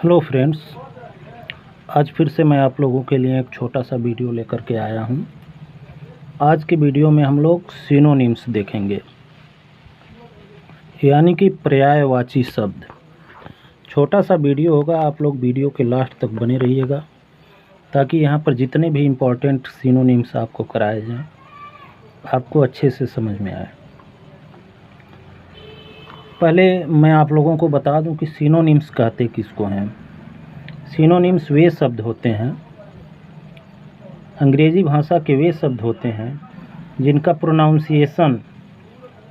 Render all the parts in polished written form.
Hello friends, आज फिर से मैं आप लोगों के लिए एक छोटा सा वीडियो लेकर के आया हूं। आज के वीडियो में हम लोग सिनोनिम्स देखेंगे, यानी कि पर्यायवाची शब्द। छोटा सा वीडियो होगा, आप लोग वीडियो के लास्ट तक बने रहिएगा ताकि यहाँ पर जितने भी इम्पोर्टेंट सिनोनिम्स आपको कराए जाएं आपको अच्छे से समझ में आए। पहले मैं आप लोगों को बता दूं कि सिनोनिम्स कहते किसको हैं। सिनोनिम्स वे शब्द होते हैं, अंग्रेज़ी भाषा के वे शब्द होते हैं जिनका प्रोनाउंसिएशन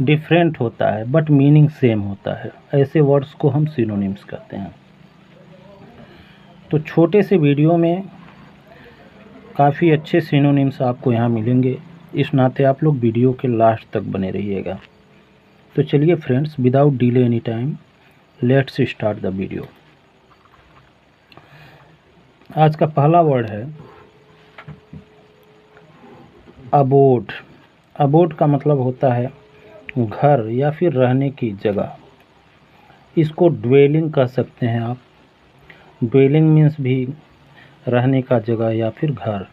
डिफरेंट होता है बट मीनिंग सेम होता है। ऐसे वर्ड्स को हम सिनोनिम्स कहते हैं। तो छोटे से वीडियो में काफ़ी अच्छे सिनोनिम्स आपको यहाँ मिलेंगे, इस नाते आप लोग वीडियो के लास्ट तक बने रहिएगा। तो चलिए friends, without delay any time let's start the video. आज का पहला वर्ड है अबोड। अबोड का मतलब होता है घर या फिर रहने की जगह। इसको ड्वेलिंग कह सकते हैं आप। ड्वेलिंग मीन्स भी रहने का जगह या फिर घर।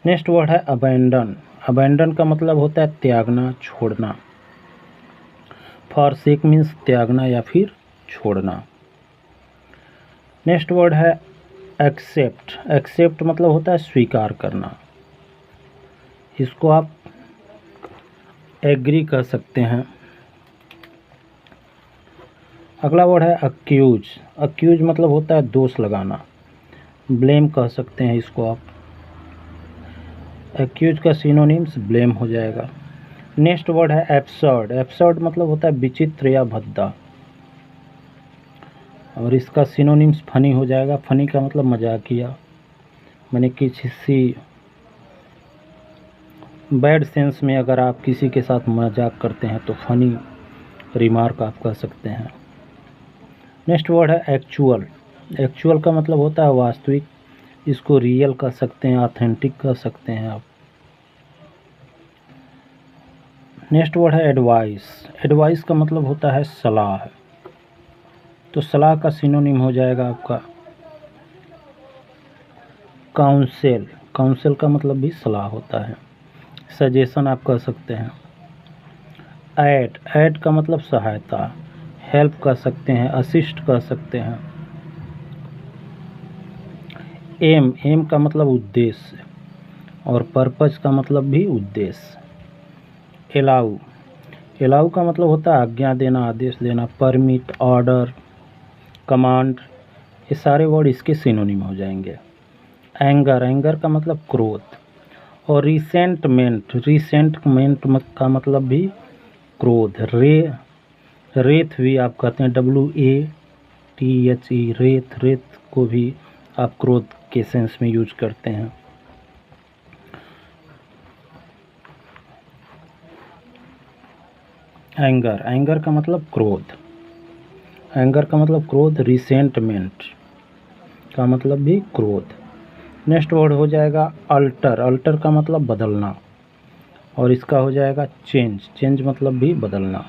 नेक्स्ट वर्ड है अबैंडन। अबैंडन का मतलब होता है त्यागना, छोड़ना। फॉरसेक मीन्स त्यागना या फिर छोड़ना। नेक्स्ट वर्ड है एक्सेप्ट। एक्सेप्ट मतलब होता है स्वीकार करना। इसको आप एग्री कह सकते हैं। अगला वर्ड है अक्यूज। अक्यूज मतलब होता है दोष लगाना। ब्लेम कह सकते हैं इसको आप। अक्यूज का सिनोनिम्स ब्लेम हो जाएगा। नेक्स्ट वर्ड है एब्सर्ड। एब्सर्ड मतलब होता है विचित्र या भद्दा, और इसका सिनोनिम्स फनी हो जाएगा। फनी का मतलब मजाकिया, माने किसी बैड सेंस में अगर आप किसी के साथ मजाक करते हैं तो फनी रिमार्क आप कह सकते हैं। नेक्स्ट वर्ड है एक्चुअल। एक्चुअल का मतलब होता है वास्तविक। इसको रियल कह सकते हैं, ऑथेंटिक कह सकते हैं आप। नेक्स्ट वर्ड है एडवाइस। एडवाइस का मतलब होता है सलाह। तो सलाह का सिनोनिम हो जाएगा आपका काउंसिल। काउंसिल का मतलब भी सलाह होता है। सजेशन आप कह सकते हैं। ऐड। ऐड का मतलब सहायता, हेल्प कह सकते हैं, असिस्ट कह सकते हैं। एम। एम का मतलब उद्देश्य, और पर्पज का मतलब भी उद्देश्य। एलाउ। एलाउ का मतलब होता है आज्ञा देना, आदेश देना। परमिट, ऑर्डर, कमांड, ये सारे वर्ड इसके सिनोनिम हो जाएंगे। एंगर। एंगर का मतलब क्रोध। और रिसेंटमेंट। रिसेंटमेंट का मतलब भी क्रोध। रेथ भी आप कहते हैं, WATHE, रेथ। रेथ को भी आप क्रोध के सेंस में यूज करते हैं। एंगर। एंगर का मतलब क्रोध। एंगर का मतलब क्रोध। रिसेंटमेंट का मतलब भी क्रोध। नेक्स्ट वर्ड हो जाएगा अल्टर। अल्टर का मतलब बदलना, और इसका हो जाएगा चेंज। चेंज मतलब भी बदलना।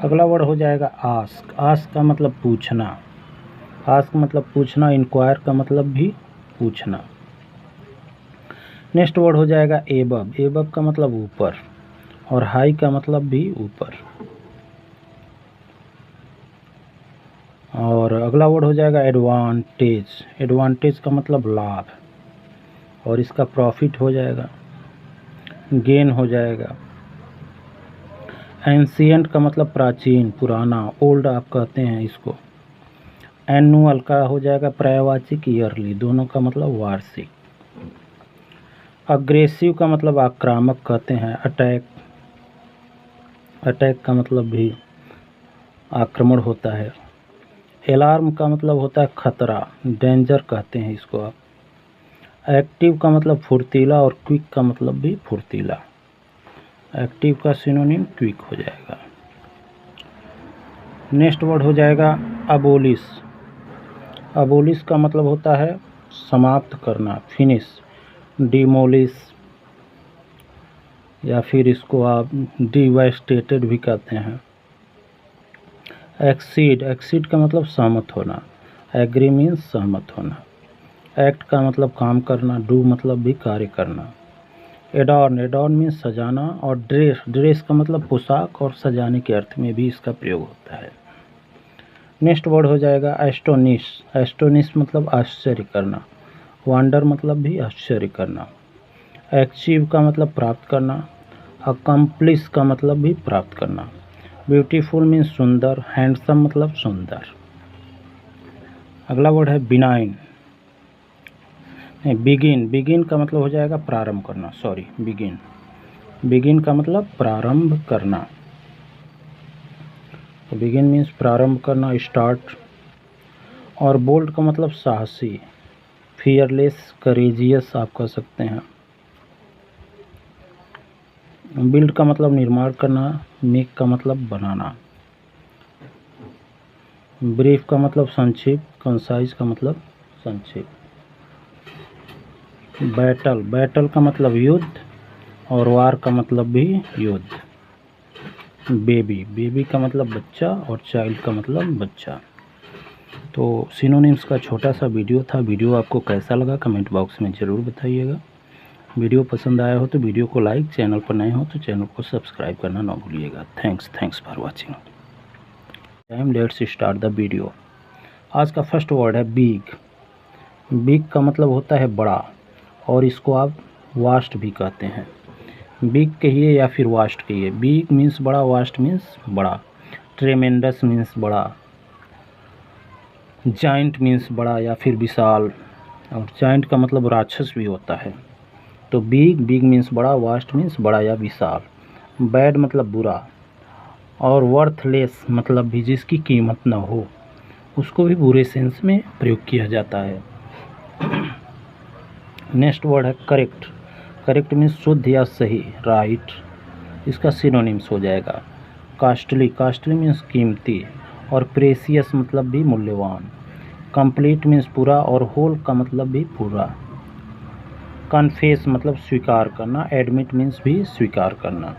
अगला वर्ड हो जाएगा आस्क। आस्क का मतलब पूछना। आस्क मतलब पूछना। इंक्वायर का मतलब भी पूछना। नेक्स्ट वर्ड हो जाएगा एबव। एबव का मतलब ऊपर, और हाई का मतलब भी ऊपर। और अगला वर्ड हो जाएगा एडवांटेज। एडवांटेज का मतलब लाभ, और इसका प्रॉफिट हो जाएगा, गेन हो जाएगा। एंशिएंट का मतलब प्राचीन, पुराना, ओल्ड आप कहते हैं इसको। एनुअल का हो जाएगा पर्यायवाची, ईयरली, दोनों का मतलब वार्षिक। अग्रेसिव का मतलब आक्रामक कहते हैं। अटैक। अटैक का मतलब भी आक्रमण होता है। अलार्म का मतलब होता है खतरा, डेंजर कहते हैं इसको आप। एक्टिव का मतलब फुर्तीला, और क्विक का मतलब भी फुर्तीला। एक्टिव का सिनोनिम क्विक हो जाएगा। नेक्स्ट वर्ड हो जाएगा अबोलिश। अबोलिश का मतलब होता है समाप्त करना, फिनिश। डिमोलिश, या फिर इसको आप डिवास्टेटेड भी कहते हैं। एक्सीड, एक्सीड का मतलब सहमत होना। एग्री मीन्स सहमत होना। एक्ट का मतलब काम करना। डू मतलब भी कार्य करना। एडॉर्न, एडॉर्न मीन्स सजाना। और ड्रेस, ड्रेस का मतलब पोशाक और सजाने के अर्थ में भी इसका प्रयोग होता है। नेक्स्ट वर्ड हो जाएगा एस्टोनिश। एस्टोनिश मतलब आश्चर्य करना। वंडर मतलब भी आश्चर्य करना। अचीव का मतलब प्राप्त करना। अकम्प्लिश का मतलब भी प्राप्त करना। ब्यूटीफुल मीन्स सुंदर। हैंडसम मतलब सुंदर। अगला वर्ड है बिनाइन। बिगिन, बिगिन का मतलब हो जाएगा प्रारंभ करना। सॉरी, बिगिन, बिगिन का मतलब प्रारंभ करना। तो बिगिन मीन्स प्रारंभ करना, स्टार्ट। और बोल्ड का मतलब साहसी। फियरलेस, करेजियस आप कह सकते हैं। बिल्ड का मतलब निर्माण करना। मेक का मतलब बनाना। ब्रीफ का मतलब संक्षिप्त। कंसाइज का मतलब संक्षिप्त। बैटल, बैटल का मतलब युद्ध। और वार का मतलब भी युद्ध। बेबी, बेबी का मतलब बच्चा। और चाइल्ड का मतलब बच्चा। तो सिनोनिम्स का छोटा सा वीडियो था। वीडियो आपको कैसा लगा कमेंट बॉक्स में ज़रूर बताइएगा। वीडियो पसंद आया हो तो वीडियो को लाइक, चैनल पर नए हो तो चैनल को सब्सक्राइब करना ना भूलिएगा। Thanks for watching. Time, let's start the video. आज का फर्स्ट वर्ड है बिग। बिग का मतलब होता है बड़ा, और इसको आप वास्ट भी कहते हैं। बिग कहिए या फिर वास्ट कहिए। बिग मीन्स बड़ा, वास्ट मीन्स बड़ा। ट्रेमेंडस मीन्स बड़ा। जाइंट मीन्स बड़ा या फिर विशाल। और जाइंट का मतलब राक्षस भी होता है। तो बिग, बिग मीन्स बड़ा, वास्ट मीन्स बड़ा या विशाल। बैड मतलब बुरा। और वर्थलेस मतलब भी जिसकी कीमत ना हो, उसको भी बुरे सेंस में प्रयोग किया जाता है। नेक्स्ट वर्ड है करेक्ट। करेक्ट मीन्स शुद्ध या सही, राइट। इसका सिनोनिम्स हो जाएगा कास्टली। कास्टली मीन्स कीमती। और प्रेसियस मतलब भी मूल्यवान। कंप्लीट मीन्स पूरा। और होल का मतलब भी पूरा। कन्फेस मतलब स्वीकार करना। एडमिट मीन्स भी स्वीकार करना।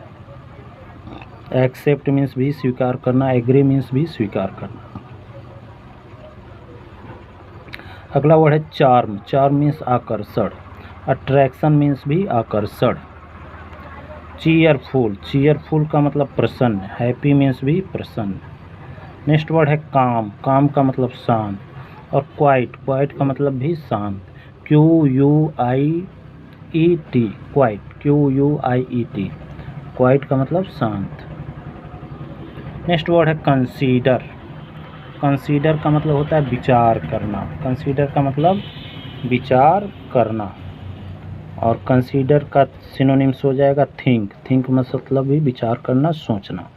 एक्सेप्ट मीन्स भी स्वीकार करना। एग्री मीन्स भी स्वीकार करना। अगला वर्ड है चार्म। चार्म मीन्स आकर्षण। अट्रैक्शन मीन्स भी आकर्षण। चीयरफुल, चीयरफुल का मतलब प्रसन्न। हैप्पी मीन्स भी प्रसन्न। नेक्स्ट वर्ड है काम। काम का मतलब शांत। और क्वाइट, क्वाइट का मतलब भी शांत। QUIET, क्वाइट, QUIET, क्वाइट का मतलब शांत। नेक्स्ट वर्ड है कंसीडर। कंसीडर का मतलब होता है विचार करना। कंसीडर का मतलब विचार करना। और कंसीडर का सिनोनिम्स हो जाएगा थिंक। थिंक मतलब भी विचार करना, सोचना।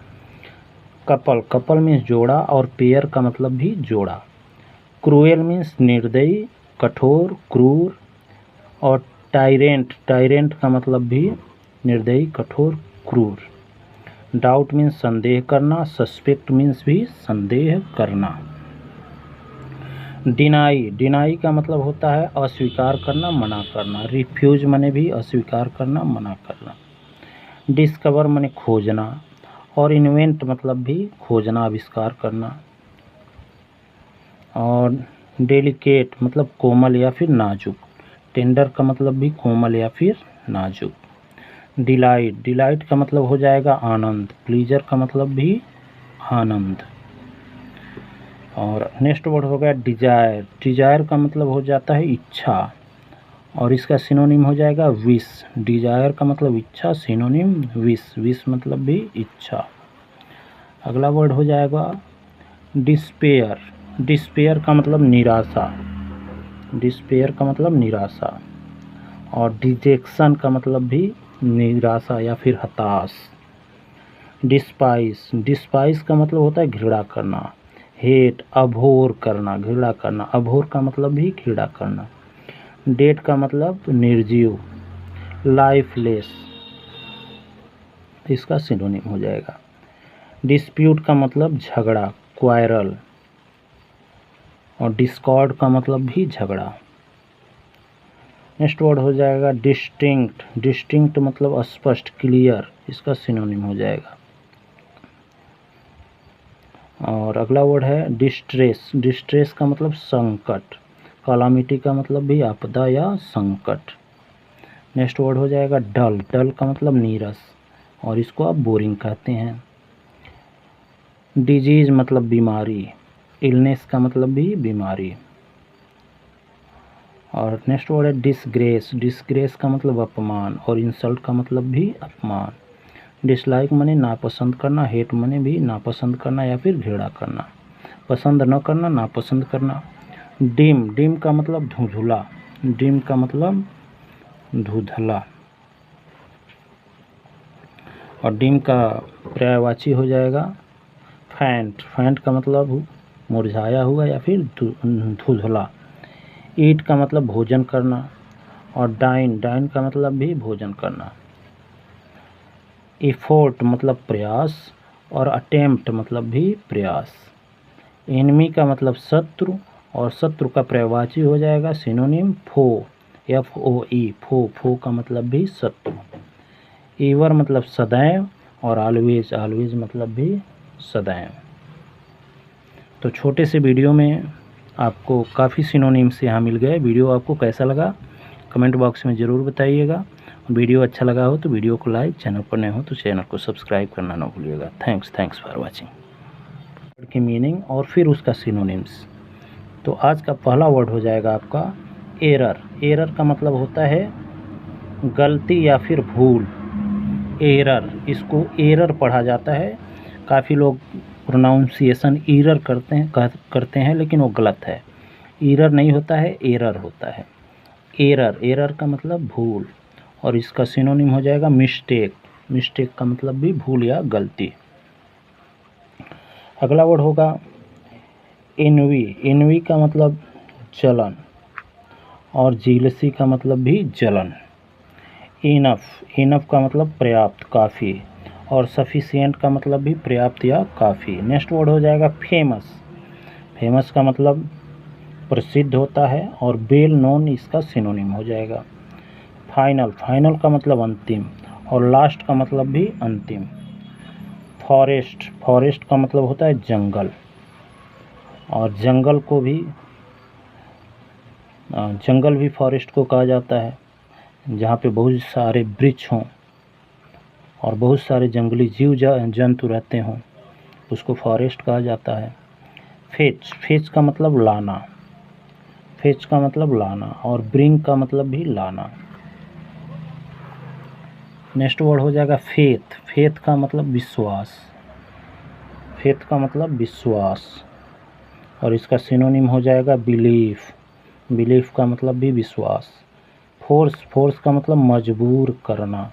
कपल, कपल मीन्स जोड़ा। और पेयर का मतलब भी जोड़ा। क्रूएल मीन्स निर्दयी, कठोर, क्रूर। और टायरेंट, टायरेंट का मतलब भी निर्दयी, कठोर, क्रूर। डाउट मीन्स संदेह करना। सस्पेक्ट मीन्स भी संदेह करना। डिनाई, डिनाई का मतलब होता है अस्वीकार करना, मना करना। रिफ्यूज माने भी अस्वीकार करना, मना करना। डिस्कवर माने खोजना। और इन्वेंट मतलब भी खोजना, आविष्कार करना। और डेलिकेट मतलब कोमल या फिर नाजुक। टेंडर का मतलब भी कोमल या फिर नाजुक। डिलाइट, डिलाइट का मतलब हो जाएगा आनंद। प्लीजर का मतलब भी आनंद। और नेक्स्ट वर्ड हो गया डिजायर। डिजायर का मतलब हो जाता है इच्छा। और इसका सिनोनिम हो जाएगा विश। डिजायर का मतलब इच्छा, सिनोनिम विश। विश मतलब भी इच्छा। अगला वर्ड हो जाएगा डिस्पेयर। डिस्पेयर का मतलब निराशा। डिस्पेयर का मतलब निराशा। और डिजेक्शन का मतलब भी निराशा या फिर हताश। डिस्पाइस, डिस्पाइस का मतलब होता है घृणा करना। हेट, अभोर करना, घृणा करना। अभोर का मतलब भी घृणा करना। डेड का मतलब निर्जीव, लाइफलेस। इसका सिनोनिम हो जाएगा। डिस्प्यूट का मतलब झगड़ा, क्वारल। और डिस्कॉर्ड का मतलब भी झगड़ा। नेक्स्ट वर्ड हो जाएगा डिस्टिंक्ट। डिस्टिंक्ट मतलब स्पष्ट, क्लियर। इसका सिनोनिम हो जाएगा। और अगला वर्ड है डिस्ट्रेस। डिस्ट्रेस का मतलब संकट, कैलामिटी का मतलब भी आपदा या संकट। नेक्स्ट वर्ड हो जाएगा डल। डल का मतलब नीरस और इसको आप बोरिंग कहते हैं। डिजीज मतलब बीमारी, इलनेस का मतलब भी बीमारी। और नेक्स्ट वर्ड है डिसग्रेस। डिसग्रेस का मतलब अपमान और इंसल्ट का मतलब भी अपमान। डिसलाइक माने नापसंद करना, हेट माने भी नापसंद करना या फिर घृणा करना, पसंद न करना, नापसंद करना। डिम। डिम का मतलब धुंधला। डिम का मतलब धुंधला। और डिम का पर्यायवाची हो जाएगा फैंट। फैंट का मतलब मुरझाया हुआ या फिर धुंधला। ईट का मतलब भोजन करना और डाइन। डाइन का मतलब भी भोजन करना। एफोर्ट मतलब प्रयास और अटेम्प्ट मतलब भी प्रयास। एनिमी का मतलब शत्रु और शत्रु का पर्यायवाची हो जाएगा सिनोनिम फो, FOE। फो। फो का मतलब भी शत्रु। एवर मतलब सदैव और ऑलवेज। ऑलवेज मतलब भी सदैव। तो छोटे से वीडियो में आपको काफ़ी सिनोनिम्स यहाँ मिल गए। वीडियो आपको कैसा लगा कमेंट बॉक्स में ज़रूर बताइएगा। वीडियो अच्छा लगा हो तो वीडियो को लाइक, चैनल पर नए हो तो चैनल को सब्सक्राइब करना ना भूलिएगा। Thanks for watching. वर्ड की मीनिंग और फिर उसका सिनोनिम्स। तो आज का पहला वर्ड हो जाएगा आपका एरर। एरर का मतलब होता है गलती या फिर भूल। एरर, इसको एरर पढ़ा जाता है। काफ़ी लोग प्रोनाउंसिएशन एरर करते हैं लेकिन वो गलत है। एरर नहीं होता है, एरर होता है। एरर। एरर का मतलब भूल और इसका सिनोनिम हो जाएगा मिस्टेक। मिस्टेक का मतलब भी भूल या गलती। अगला वर्ड होगा एनवी। एनवी का मतलब जलन और जीलसी का मतलब भी जलन। इनफ। इनफ का मतलब पर्याप्त, काफ़ी और सफिशिएंट का मतलब भी पर्याप्त या काफ़ी। नेक्स्ट वर्ड हो जाएगा फेमस। फेमस का मतलब प्रसिद्ध होता है और वेल नोन इसका सिनोनिम हो जाएगा। फाइनल। फाइनल का मतलब अंतिम और लास्ट का मतलब भी अंतिम। फॉरेस्ट। फॉरेस्ट का मतलब होता है जंगल और जंगल भी फॉरेस्ट को कहा जाता है जहाँ पे बहुत सारे वृक्ष हों और बहुत सारे जंगली जीव जंतु रहते हों, उसको फॉरेस्ट कहा जाता है। फेच। फेच का मतलब लाना। फेच का मतलब लाना और ब्रिंग का मतलब भी लाना। नेक्स्ट वर्ड हो जाएगा फेथ। फेथ का मतलब विश्वास। फेथ का मतलब विश्वास और इसका सिनोनिम हो जाएगा बिलीफ। बिलीफ का मतलब भी विश्वास। फोर्स। फोर्स का मतलब मजबूर करना।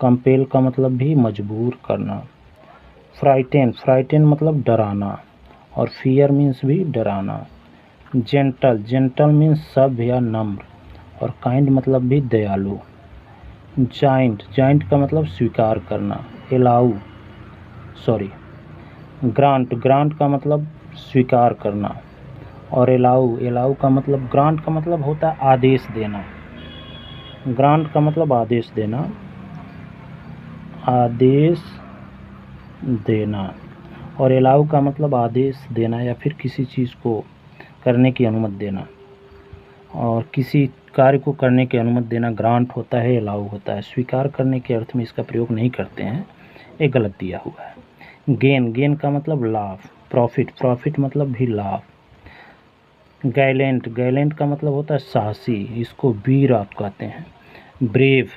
कंपेल का मतलब भी मजबूर करना। फ्राइटेन। फ्राइटेन मतलब डराना और फियर मीन्स भी डराना। जेंटल। जेंटल मीन्स सभ्य या नम्र और काइंड मतलब भी दयालु। जाइंट। जाइंट का मतलब स्वीकार करना। ग्रांट। ग्रांट का मतलब स्वीकार करना और एलाउ का मतलब ग्रांट का मतलब होता है आदेश देना। ग्रांट का मतलब आदेश देना, आदेश देना और एलाउ का मतलब आदेश देना या फिर किसी चीज़ को करने की अनुमति देना और किसी कार्य को करने की अनुमति देना ग्रांट होता है, एलाउ होता है। स्वीकार करने के अर्थ में इसका प्रयोग नहीं करते हैं, ये गलत दिया हुआ है। गेन। गेन का मतलब लाभ। प्रॉफिट। प्रॉफिट मतलब भी लाभ। गैलेंट। गैलेंट का मतलब होता है साहसी, इसको वीर आप कहते हैं। ब्रेव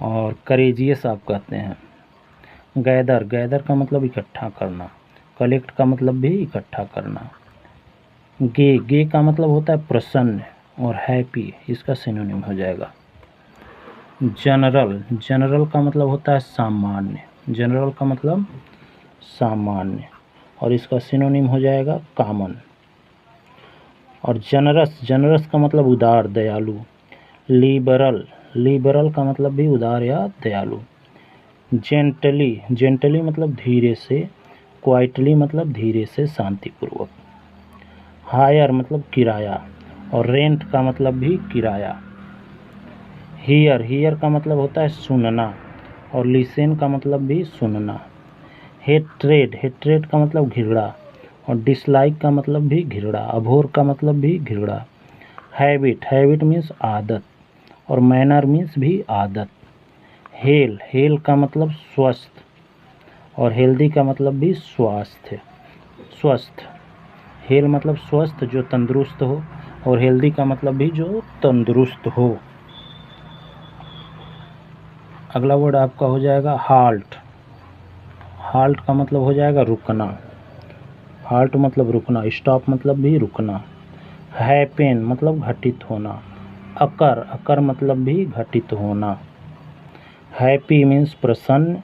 और करेजियस आप कहते हैं। गैदर। गैदर का मतलब इकट्ठा करना। कलेक्ट का मतलब भी इकट्ठा करना। गे। गे का मतलब होता है प्रसन्न और हैप्पी, इसका सिनोनिम हो जाएगा जनरल। जनरल का मतलब होता है सामान्य। जनरल का मतलब सामान्य और इसका सिनोनिम हो जाएगा कॉमन। और जनरस। जनरस का मतलब उदार, दयालु। लिबरल। लिबरल का मतलब भी उदार या दयालु। जेंटली। जेंटली मतलब धीरे से। क्वाइटली मतलब धीरे से, शांतिपूर्वक। हायर मतलब किराया और रेंट का मतलब भी किराया। हियर। हियर का मतलब होता है सुनना और लिसन का मतलब भी सुनना। हेट्रेड, हेट्रेड का मतलब घृणा, और डिसलाइक का मतलब भी घृणा, अभोर का मतलब भी घृणा। हैबिट, हैबिट मीन्स आदत, और मैनर मीन्स भी आदत। हेल, हेल का मतलब स्वस्थ, और हेल्दी का मतलब भी स्वास्थ्य, स्वस्थ। हेल मतलब स्वस्थ, जो तंदुरुस्त हो, और हेल्दी का मतलब भी जो तंदुरुस्त हो। अगला वर्ड आपका हो जाएगा हाल्ट। हाल्ट का मतलब हो जाएगा रुकना, हाल्ट मतलब रुकना, स्टॉप मतलब भी रुकना। हैपेन मतलब घटित होना, अकर, अकर मतलब भी घटित होना। हैप्पी मीन्स प्रसन्न,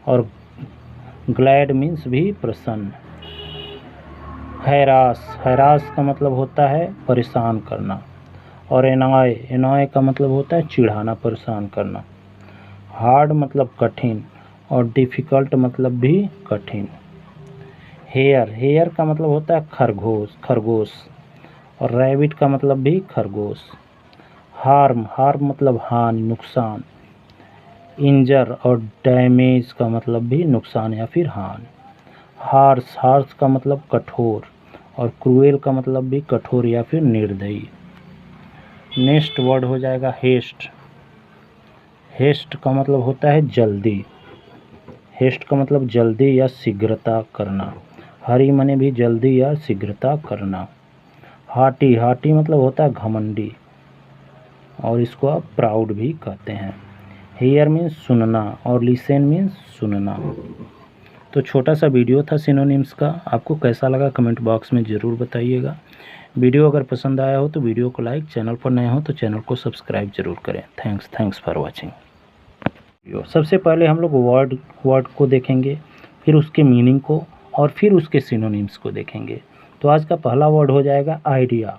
और ग्लैड मीन्स भी प्रसन्न। हैरास, हैरास का मतलब होता है परेशान करना, और एनॉय, एनॉय का मतलब होता है चिढ़ाना, परेशान करना। हार्ड मतलब कठिन, और डिफ़िकल्ट मतलब भी कठिन। हेयर, हेयर का मतलब होता है खरगोश, खरगोश, और रैबिट का मतलब भी खरगोश। हार्म, हार्म मतलब हानि, नुकसान। इंजर और डैमेज का मतलब भी नुकसान या फिर हानि। हार्श, हार्श का मतलब कठोर, और क्रूएल का मतलब भी कठोर या फिर निर्दयी। नेक्स्ट वर्ड हो जाएगा हेस्ट। हेस्ट का मतलब होता है जल्दी, हेस्ट का मतलब जल्दी या शीघ्रता करना। हरी मने भी जल्दी या शीघ्रता करना। हाटी, हाटी मतलब होता है घमंडी, और इसको आप प्राउड भी कहते हैं। हियर मीन्स सुनना, और लिसन मीन्स सुनना। तो छोटा सा वीडियो था सिनोनिम्स का, आपको कैसा लगा कमेंट बॉक्स में ज़रूर बताइएगा। वीडियो अगर पसंद आया हो तो वीडियो को लाइक, चैनल पर नए हो तो चैनल को सब्सक्राइब जरूर करें। Thanks for watching. सबसे पहले हम लोग वर्ड को देखेंगे, फिर उसके मीनिंग को, और फिर उसके सिनोनिम्स को देखेंगे। तो आज का पहला वर्ड हो जाएगा आइडिया।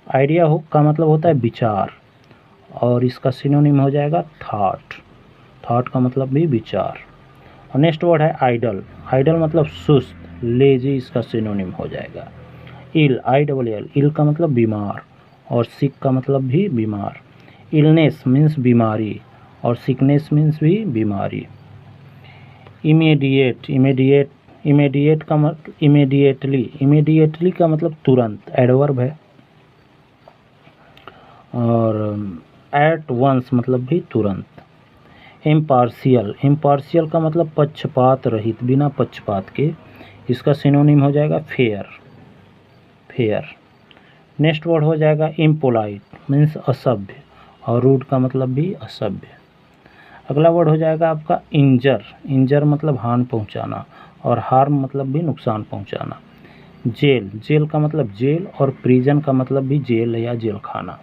आइडिया का मतलब होता है विचार, और इसका सिनोनिम हो जाएगा थॉट। थॉट का मतलब भी विचार। और नेक्स्ट वर्ड है आइडल। आइडल मतलब सुस्त, लेजी, इसका सिनोनिम हो जाएगा इल, ILL। इल का मतलब बीमार, और सिक का मतलब भी बीमार। इलनेस मीन्स बीमारी, और सिकनेस मीन्स भी बीमारी। इमीडिएट, इमीडिएट का मतलब इमीडिएटली, इमीडिएटली का मतलब तुरंत, एडवर्ब है। और एट वंस मतलब भी तुरंत। इम्पार्शियल, इम्पार्शियल का मतलब पक्षपात रहित, बिना पक्षपात के, इसका सिनोनिम हो जाएगा फेयर, फेयर। नेक्स्ट वर्ड हो जाएगा इम्पोलाइट मीन्स असभ्य, और रूड का मतलब भी असभ्य। अगला वर्ड हो जाएगा आपका इंजर। इंजर मतलब हानि पहुंचाना, और हार्म मतलब भी नुकसान पहुंचाना। जेल, जेल का मतलब जेल, और प्रिजन का मतलब भी जेल या जेल खाना।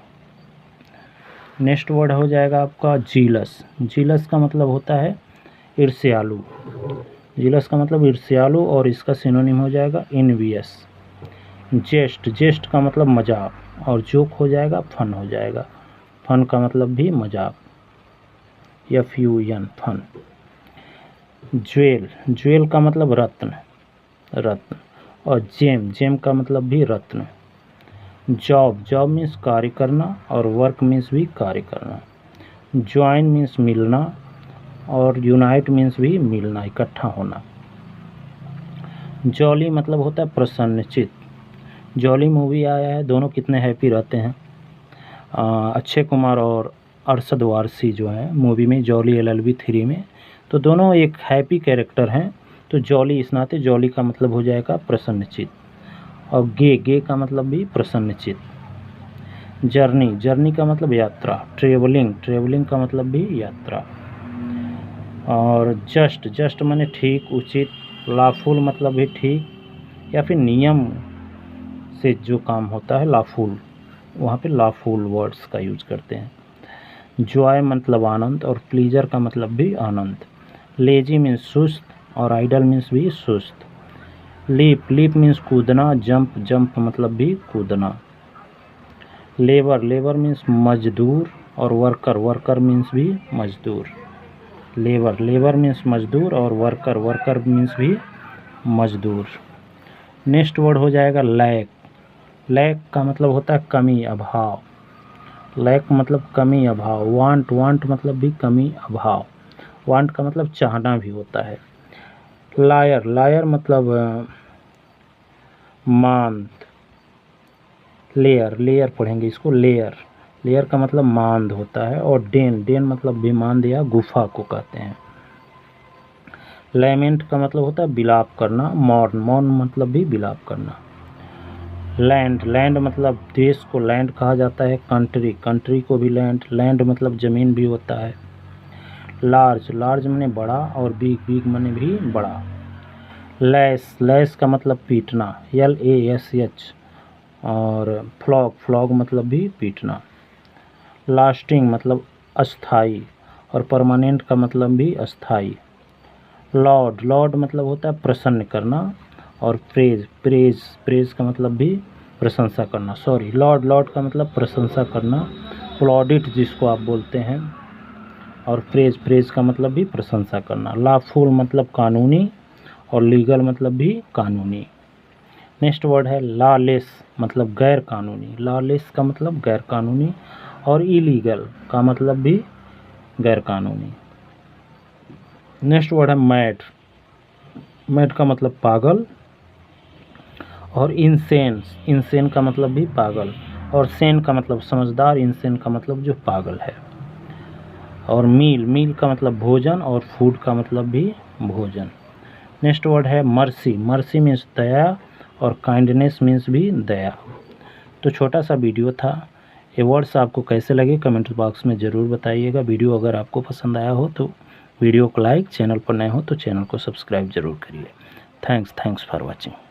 नेक्स्ट वर्ड हो जाएगा आपका जीलस। जीलस का मतलब होता है ईर्ष्यालु, जीलस का मतलब ईर्ष्यालु, और इसका सिनोनिम हो जाएगा इनवियस। जेस्ट, जेस्ट का मतलब मजाक, और जोक हो जाएगा फन हो जाएगा। फन का मतलब भी मजाक, FUN, फन। ज्वेल, ज्वेल का मतलब रत्न, रत्न, और जेम, जेम का मतलब भी रत्न। जॉब, जॉब मीन्स कार्य करना, और वर्क मीन्स भी कार्य करना। ज्वाइन मीन्स मिलना, और यूनाइट मीन्स भी मिलना, इकट्ठा होना। जॉली मतलब होता है प्रसन्नचित। जॉली मूवी आया है, दोनों कितने हैप्पी रहते हैं। अक्षय कुमार और अरशद वारसी जो है मूवी में, जॉली LLB 3 में, तो दोनों एक हैप्पी कैरेक्टर हैं। तो जॉली इस नाते, जॉली का मतलब हो जाएगा प्रसन्नचित। और गे, गे का मतलब भी प्रसन्नचित। जर्नी, जर्नी का मतलब यात्रा। ट्रेवलिंग, ट्रेवलिंग का मतलब भी यात्रा। और जस्ट, जस्ट माने ठीक, उचित। लाफुल मतलब भी ठीक, या फिर नियम से जो काम होता है लाफुल, वहाँ पे लाफुल वर्ड्स का यूज करते हैं। जॉय मतलब आनंद, और प्लीजर का मतलब भी आनंद। लेजी मीन्स सुस्त, और आइडल मीन्स भी सुस्त। लीप, लीप मीन्स कूदना। जंप, जंप मतलब भी कूदना। लेबर, लेबर मीन्स मजदूर, और वर्कर, वर्कर मीन्स भी मजदूर। लेबर, लेबर मीन्स मजदूर, और वर्कर, वर्कर मीन्स भी मजदूर। नेक्स्ट वर्ड हो जाएगा लैक। लैक का मतलब होता है कमी, अभाव। लैक मतलब कमी, अभाव। वांट, वांट मतलब भी कमी, अभाव। वांट का मतलब चाहना भी होता है। लायर, लायर मतलब मांद। लेयर, लेयर पढ़ेंगे इसको, लेयर, लेयर का मतलब मांद होता है। और डेन, डेन मतलब विमांद या गुफा को कहते हैं। लैमेंट का मतलब होता है विलाप करना। मौन, मौन मतलब भी विलाप करना। लैंड, लैंड मतलब देश को लैंड कहा जाता है। कंट्री, कंट्री को भी लैंड, लैंड मतलब जमीन भी होता है। लार्ज, लार्ज माने बड़ा, और बिग, बिग माने भी बड़ा। लैश, लैश का मतलब पीटना, LASH। और फ्लॉग, फ्लॉग मतलब भी पीटना। लास्टिंग मतलब अस्थाई, और परमानेंट का मतलब भी अस्थाई। लॉर्ड, लॉर्ड मतलब होता है प्रसन्न करना। और प्रेज, प्रेज, प्रेज का मतलब भी प्रशंसा करना। सॉरी, लॉर्ड, लॉर्ड का मतलब प्रशंसा करना, प्लॉडिट जिसको आप बोलते हैं। और प्रेज, प्रेज का मतलब भी प्रशंसा करना। लॉफुल मतलब कानूनी, और लीगल मतलब भी कानूनी। नेक्स्ट वर्ड है लॉलेस, मतलब गैर कानूनी। लॉलेस का मतलब गैर कानूनी, और इलीगल का मतलब भी गैर कानूनी। नेक्स्ट वर्ड है मैड, मैड का मतलब पागल। और इंसेन, इंसेन का मतलब भी पागल। और सेन का मतलब समझदार, इंसेन का मतलब जो पागल है। और मील, मील का मतलब भोजन, और फूड का मतलब भी भोजन। नेक्स्ट वर्ड है मर्सी, मर्सी मीन्स दया, और काइंडनेस मीन्स भी दया। तो छोटा सा वीडियो था। ये वर्ड्स आपको कैसे लगे कमेंट बॉक्स में ज़रूर बताइएगा। वीडियो अगर आपको पसंद आया हो तो वीडियो को लाइक, चैनल पर नए हो तो चैनल को सब्सक्राइब जरूर करिए। Thanks for watching.